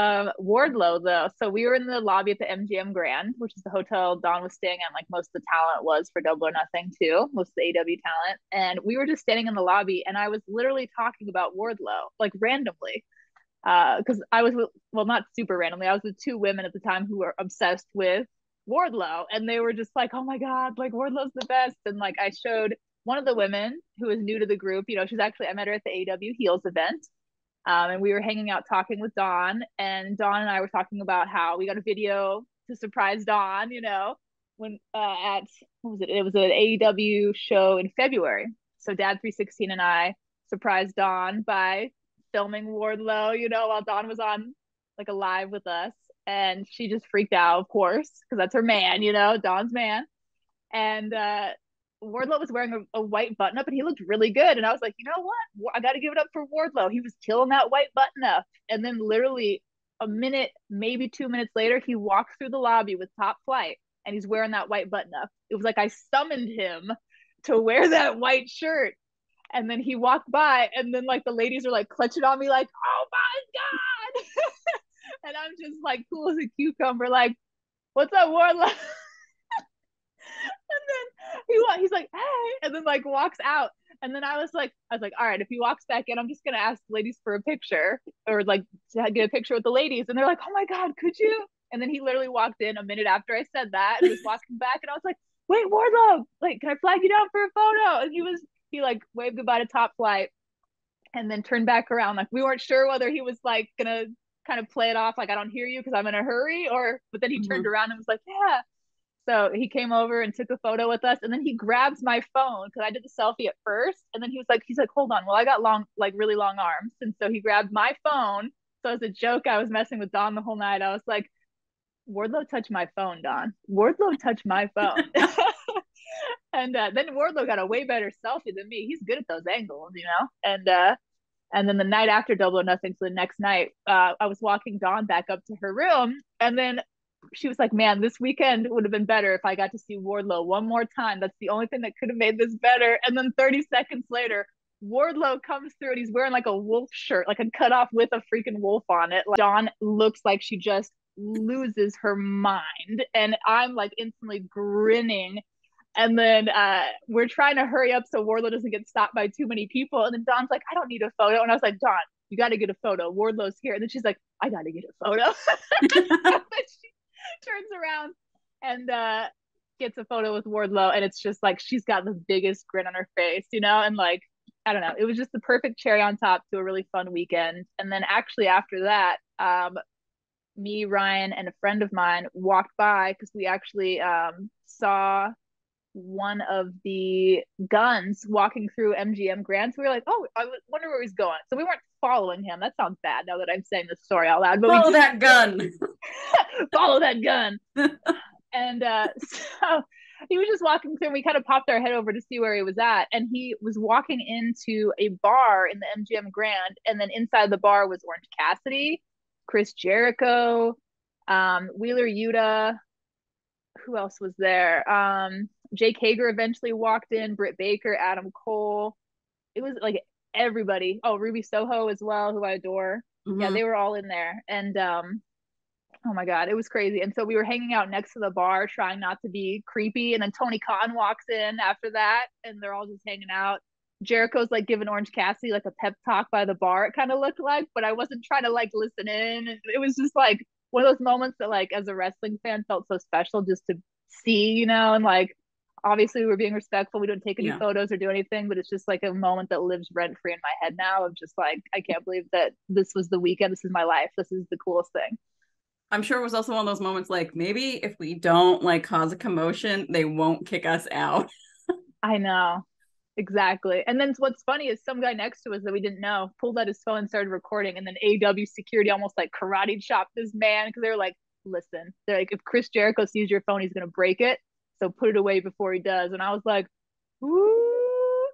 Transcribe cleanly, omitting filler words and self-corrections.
Wardlow though. So we were in the lobby at the MGM Grand, which is the hotel Don was staying at. Like most of the talent was for Double or Nothing too, most of the AW talent. And we were just standing in the lobby, and I was literally talking about Wardlow, like randomly, because I was with, well, not super randomly. I was with two women at the time who were obsessed with Wardlow, and they were just like, "Oh my god, like Wardlow's the best." And like I showed one of the women who was new to the group. She's actually I met her at the AW Heels event, and we were hanging out talking with Dawn, and Dawn and I were talking about how we got a video to surprise Dawn, when at what was it? It was an AEW show in February. So Dad 316 and I surprised Dawn by filming Wardlow, while Dawn was on like a live with us. And she just freaked out, of course, because that's her man, Dawn's man. And Wardlow was wearing a white button up, and he looked really good. And I was like, you know what? I got to give it up for Wardlow. He was killing that white button up. And then literally a minute, maybe 2 minutes later, he walks through the lobby with Top Flight, and he's wearing that white button up. It was like I summoned him to wear that white shirt. And then he walked by, and then like the ladies are like clutching on me, like, "Oh my god!" And I'm just like cool as a cucumber, like, "What's up, Wardlow?" And then he's like, "Hey," and then like walks out. And then I was like, all right, if he walks back in, I'm just gonna ask the ladies for a picture, or like to get a picture with the ladies. And they're like, "Oh my god, could you?" And then he literally walked in a minute after I said that and was walking back, and I was like, "Wait, Wardlow, like, can I flag you down for a photo?" And he like waved goodbye to Top Flight, and then turned back around. Like we weren't sure whether he was like gonna kind of play it off like I don't hear you because I'm in a hurry, or but then he turned Mhm. around and was like, "Yeah." So he came over and took a photo with us, and then he grabs my phone because I did the selfie at first, and then he's like, "Hold on, well I got long, like really long arms," and so he grabbed my phone. So as a joke, I was messing with Don the whole night. I was like, "Wardlow touched my phone, Don. Wardlow touched my phone." And then Wardlow got a way better selfie than me. He's good at those angles. And then the night after Double or Nothing, so the next night, I was walking Dawn back up to her room, and then she was like, "Man, this weekend would have been better if I got to see Wardlow one more time. That's the only thing that could have made this better." And then 30 seconds later, Wardlow comes through, and he's wearing like a wolf shirt, like a cutoff with a freaking wolf on it. Like, Dawn looks like she just loses her mind, and I'm like instantly grinning. And then we're trying to hurry up so Wardlow doesn't get stopped by too many people. And then Dawn's like, "I don't need a photo." And I was like, "Dawn, you got to get a photo. Wardlow's here." And then she's like, "I got to get a photo." She turns around and gets a photo with Wardlow. And it's just like she's got the biggest grin on her face. And like, I don't know. It was just the perfect cherry on top to a really fun weekend. And then actually after that, me, Ryan, and a friend of mine walked by because we actually saw one of the guns walking through MGM Grand. So we were like, "Oh, I wonder where he's going." So we weren't following him. That sounds bad now that I'm saying this story out loud, but we Follow just that gun. follow that gun. And so he was just walking through, and we kind of popped our head over to see where he was at. And he was walking into a bar in the MGM Grand. And then inside the bar was Orange Cassidy, Chris Jericho, Wheeler Yuta. Who else was there? Jake Hager eventually walked in, Britt Baker, Adam Cole. It was like everybody. Oh, Ruby Soho as well, who I adore. Yeah, Mhm. they were all in there. And oh my God, it was crazy. And so we were hanging out next to the bar, trying not to be creepy. And then Tony Khan walks in after that, and they're all just hanging out. Jericho's like giving Orange Cassidy like a pep talk by the bar, it kind of looked like, but I wasn't trying to like listen in. And it was just like one of those moments that, like, as a wrestling fan, felt so special just to see. And like, obviously, we were being respectful. We don't take any Yeah. photos or do anything, but it's just like a moment that lives rent free in my head now of just like, I can't believe that this was the weekend. This is my life. This is the coolest thing. I'm sure it was also one of those moments like maybe if we don't like cause a commotion, they won't kick us out. I know. Exactly. And then what's funny is some guy next to us that we didn't know pulled out his phone and started recording. And then AW security almost like karate chopped this man because they were like, "Listen, they're like, if Chris Jericho sees your phone, he's going to break it. So put it away before he does." And I was like, "Ooh."